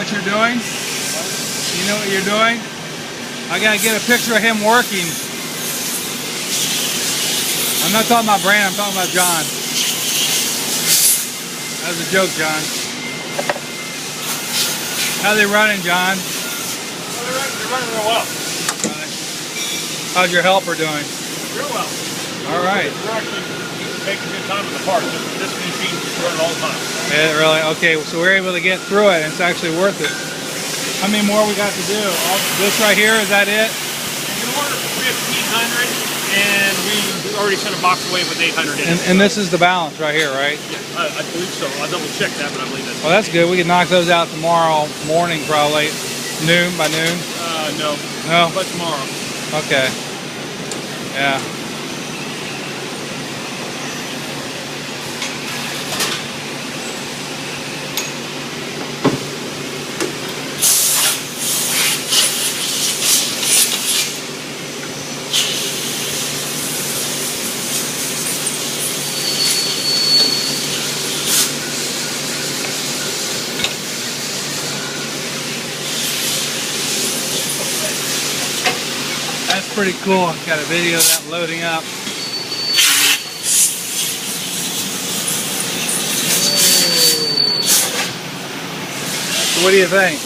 what you're doing? You know what you're doing? I gotta get a picture of him working. I'm not talking about Brandon, I'm talking about John. That was a joke, John. How are they running, John? Well, they're running real well. How's your helper doing? Real well. All right. We're actually making good time with the parts. This machine is running all the time. Yeah, really? Okay, so we're able to get through it and it's actually worth it. How many more we got to do? This right here, is that it? We ordered 1,500 and we already sent a box away with 800 in it. And this is the balance right here, right? Yeah, I believe so. I'll double check that, but I believe that's. Well, that's good. We can knock those out tomorrow morning, probably. By noon? No. No? But tomorrow. Okay. Yeah. That's pretty cool. Got a video of that loading up. So what do you think?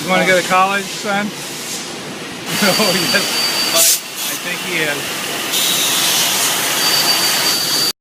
You want to go to college, son? Oh, yes. I think he is.